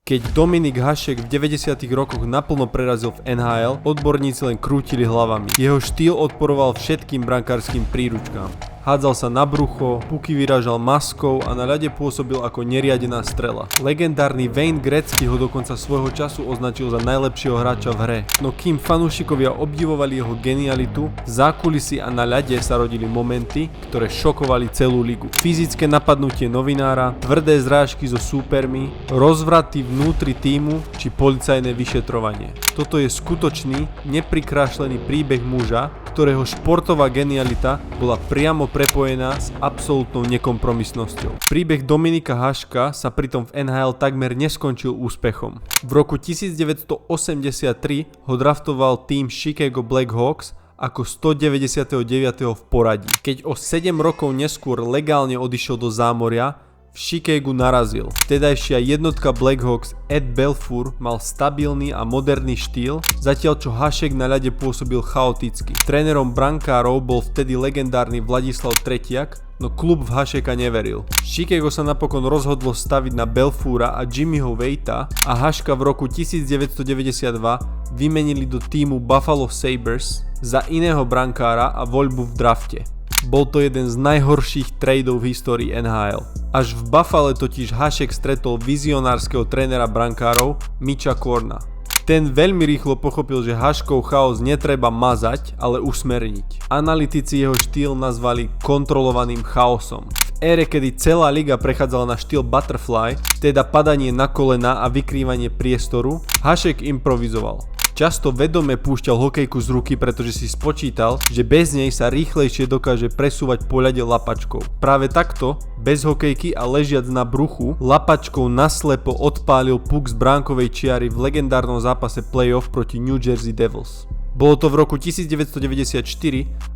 Keď Dominik Hašek v 90. rokoch naplno prerazil v NHL, odborníci len krútili hlavami. Jeho štýl odporoval všetkým brankárskym príručkám. Hádzal sa na brucho, puky vyrážal maskou a na ľade pôsobil ako neriadená strela. Legendárny Wayne Gretzky ho dokonca svojho času označil za najlepšieho hráča v hre. No kým fanúšikovia obdivovali jeho genialitu, v zákulisí a na ľade sa rodili momenty, ktoré šokovali celú ligu. Fyzické napadnutie novinára, tvrdé zrážky so súpermi, rozvraty vnútri tímu či policajné vyšetrovanie. Toto je skutočný, neprikrášlený príbeh muža, ktorého športová genialita bola priamo prepojená s absolútnou nekompromisnosťou. Príbeh Dominika Haška sa pritom v NHL takmer neskončil úspechom. V roku 1983 ho draftoval tým Chicago Blackhawks ako 199. v poradí. Keď o 7 rokov neskôr legálne odišiel do zámoria, v Chicagu narazil. Vtedajšia jednotka Blackhawks Ed Belfour mal stabilný a moderný štýl, zatiaľ čo Hašek na ľade pôsobil chaoticky. Trénerom brankárov bol vtedy legendárny Vladislav Tretiak, no klub v Hašeka neveril. Chicago sa napokon rozhodlo staviť na Belfoura a Jimmyho Waita a Haška v roku 1992 vymenili do týmu Buffalo Sabres za iného brankára a voľbu v drafte. Bol to jeden z najhorších tradeov v histórii NHL. Až v Buffale totiž Hašek stretol vizionárskeho trénera brankárov Mitcha Korna. Ten veľmi rýchlo pochopil, že Haškov chaos netreba mazať, ale usmerniť. Analytici jeho štýl nazvali kontrolovaným chaosom. V ére, kedy celá liga prechádzala na štýl butterfly, teda padanie na kolena a vykrývanie priestoru, Hašek improvizoval. Často vedome púšťal hokejku z ruky, pretože si spočítal, že bez nej sa rýchlejšie dokáže presúvať po ľade lapačkou. Práve takto, bez hokejky a ležiac na bruchu, lapačkou naslepo odpálil puk z bránkovej čiary v legendárnom zápase playoff proti New Jersey Devils. Bolo to v roku 1994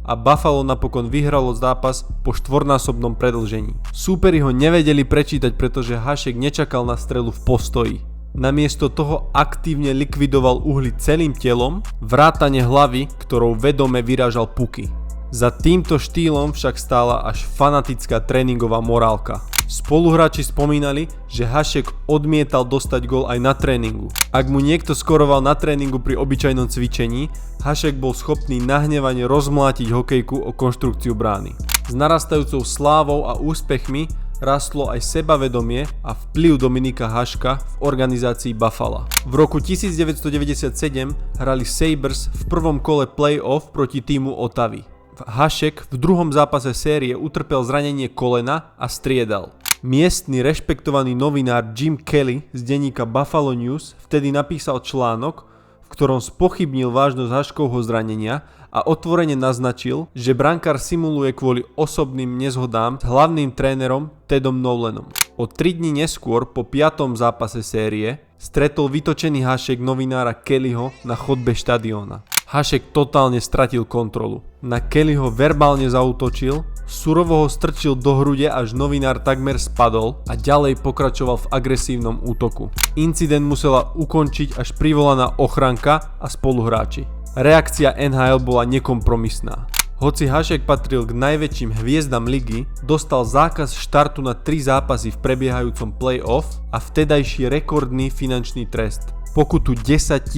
a Buffalo napokon vyhralo zápas po štvornásobnom predĺžení. Súperi ho nevedeli prečítať, pretože Hašek nečakal na strelu v postoji. Namiesto toho aktívne likvidoval uhly celým telom, vrátane hlavy, ktorou vedome vyrážal puky. Za týmto štýlom však stála až fanatická tréningová morálka. Spoluhráči spomínali, že Hašek odmietal dostať gól aj na tréningu. Ak mu niekto skoroval na tréningu pri obyčajnom cvičení, Hašek bol schopný nahnevane rozmlátiť hokejku o konštrukciu brány. S narastajúcou slávou a úspechmi rastlo aj sebavedomie a vplyv Dominika Haška v organizácii Buffalo. V roku 1997 hrali Sabres v prvom kole play-off proti týmu Ottavy. Hašek v druhom zápase série utrpel zranenie kolena a striedal. Miestny rešpektovaný novinár Jim Kelly z denníka Buffalo News vtedy napísal článok, v ktorom spochybnil vážnosť Haškovho zranenia a otvorene naznačil, že brankár simuluje kvôli osobným nezhodám s hlavným trénerom Tedom Nolanom. O 3 dni neskôr, po 5. zápase série, stretol vytočený Hašek novinára Kellyho na chodbe štadióna. Hašek totálne stratil kontrolu. Na Kellyho verbálne zaútočil, surovo ho strčil do hrude, až novinár takmer spadol a ďalej pokračoval v agresívnom útoku. Incident musela ukončiť až privolaná ochranka a spoluhráči. Reakcia NHL bola nekompromisná. Hoci Hašek patril k najväčším hviezdam ligy, dostal zákaz štartu na 3 zápasy v prebiehajúcom play-off a vtedajší rekordný finančný trest. Pokutu $10,000.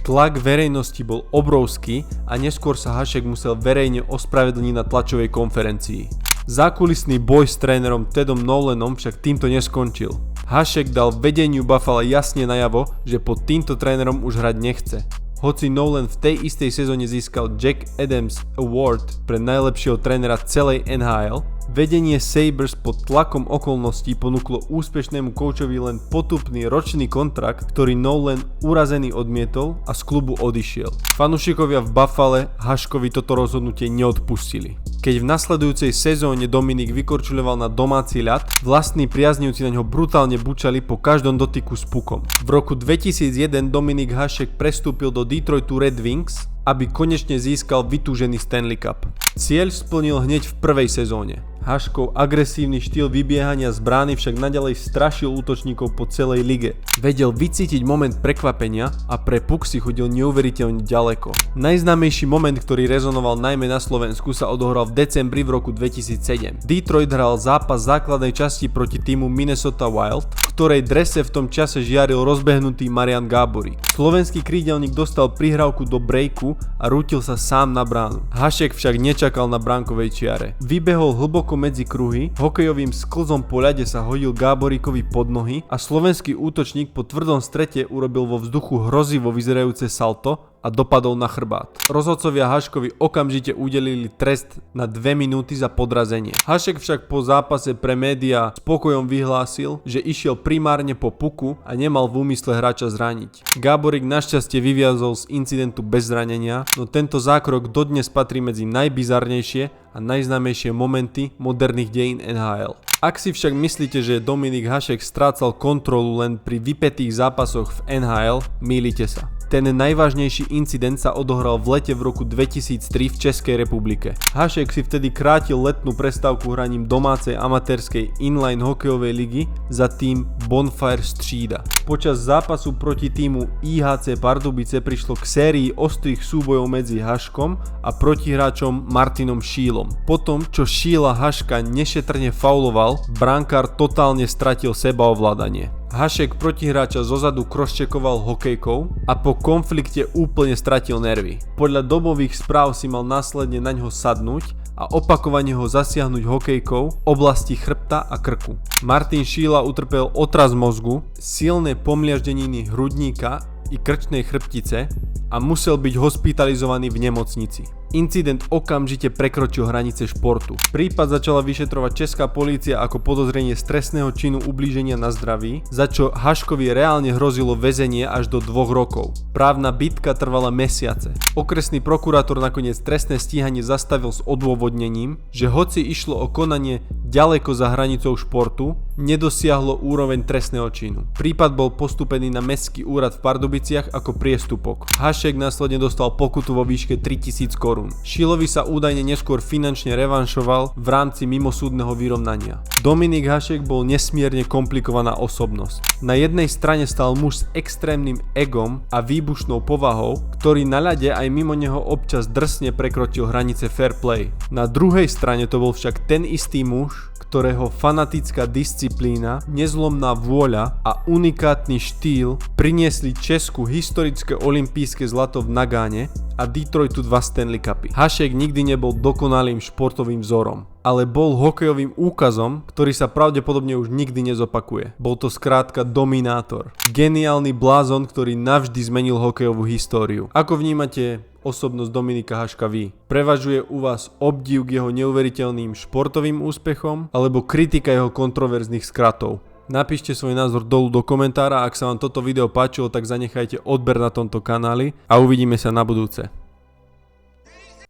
Tlak verejnosti bol obrovský a neskôr sa Hašek musel verejne ospravedlniť na tlačovej konferencii. Zákulisný boj s trénerom Tedom Nolanom však týmto neskončil. Hašek dal vedeniu Buffalo jasne najavo, že pod týmto trénerom už hrať nechce. Hoci Nolan v tej istej sezóne získal Jack Adams Award pre najlepšieho trénera celej NHL, vedenie Sabres pod tlakom okolností ponúklo úspešnému koučovi len potupný ročný kontrakt, ktorý Nolan urazený odmietol a z klubu odišiel. Fanúšikovia v Buffale Haškovi toto rozhodnutie neodpustili. Keď v nasledujúcej sezóne Dominik vykorčuľoval na domáci ľad, vlastní priaznivci na ňo brutálne bučali po každom dotyku s pukom. V roku 2001 Dominik Hašek prestúpil do Detroitu Red Wings, aby konečne získal vytúžený Stanley Cup. Cieľ splnil hneď v prvej sezóne. Haškov agresívny štýl vybiehania z brány však naďalej strašil útočníkov po celej lige. Vedel vycítiť moment prekvapenia a pre puk si chodil neuveriteľne ďaleko. Najznámejší moment, ktorý rezonoval najmä na Slovensku, sa odohral v decembri v roku 2007. Detroit hral zápas základnej časti proti týmu Minnesota Wild, v ktorej drese v tom čase žiaril rozbehnutý Marian Gáborík. Slovenský krídelník dostal prihrávku do breaku a rútil sa sám na bránu. Hašek však nečakal na bránkovej čiare. Vybehol hlboko medzi kruhy, hokejovým sklzom po ľade sa hodil Gáboríkovi pod nohy a slovenský útočník po tvrdom strete urobil vo vzduchu hrozivo vyzerajúce salto a dopadol na chrbát. Rozhodcovia Haškovi okamžite udelili trest na 2 minúty za podrazenie. Hašek však po zápase pre médiá spokojom vyhlásil, že išiel primárne po puku a nemal v úmysle hráča zraniť. Gáborík našťastie vyviazol z incidentu bez zranenia, no tento zákrok dodnes patrí medzi najbizarnejšie a najznámejšie momenty moderných dejín NHL. Ak si však myslíte, že Dominik Hašek strácal kontrolu len pri vypätých zápasoch v NHL, mýlite sa. Ten najvážnejší incident sa odohral v lete v roku 2003 v Českej republike. Hašek si vtedy krátil letnú prestávku hraním domácej amatérskej inline hokejovej ligy za tým Bonfire Střída. Počas zápasu proti týmu IHC Pardubice prišlo k sérii ostrých súbojov medzi Haškom a protihráčom Martinom Šílom. Potom, čo Šíla Haška nešetrne fauloval, brankár totálne stratil sebaovládanie. Hašek protihráča zozadu crosscheckoval hokejkou a po konflikte úplne stratil nervy. Podľa dobových správ si mal následne na ňo sadnúť a opakovane ho zasiahnuť hokejkou v oblasti chrbta a krku. Martin Šíla utrpel otras mozgu, silné pomliaždeniny hrudníka i krčnej chrbtice a musel byť hospitalizovaný v nemocnici. Incident okamžite prekročil hranice športu. Prípad začala vyšetrovať česká polícia ako podozrenie z trestného činu ublíženia na zdraví, za čo Haškovi reálne hrozilo väzenie až do 2 rokov. Právna bitka trvala mesiace. Okresný prokurátor nakoniec trestné stíhanie zastavil s odôvodnením, že hoci išlo o konanie ďaleko za hranicou športu, nedosiahlo úroveň trestného činu. Prípad bol postúpený na mestský úrad v Pardubiciach ako priestupok. Hašek následne dostal pokutu vo výške 3000 korún. Šilovi sa údajne neskôr finančne revanšoval v rámci mimosúdneho vyrovnania. Dominik Hašek bol nesmierne komplikovaná osobnosť. Na jednej strane stal muž s extrémnym egom a výbušnou povahou, ktorý na ľade aj mimo neho občas drsne prekročil hranice fair play. Na druhej strane to bol však ten istý muž, ktorého fanatická disciplína, nezlomná vôľa a unikátny štýl priniesli Česku historické olympijské zlato v Nagáne a Detroitu 2 Stanley Cupy. Hašek nikdy nebol dokonalým športovým vzorom, ale bol hokejovým úkazom, ktorý sa pravdepodobne už nikdy nezopakuje. Bol to skrátka dominátor. Geniálny blázon, ktorý navždy zmenil hokejovú históriu. Ako vnímate osobnosť Dominika Haška vy? Prevažuje u vás obdiv k jeho neuveriteľným športovým úspechom alebo kritika jeho kontroverzných skratov? Napíšte svoj názor dolu do komentára, ak sa vám toto video páčilo, tak zanechajte odber na tomto kanáli a uvidíme sa na budúce.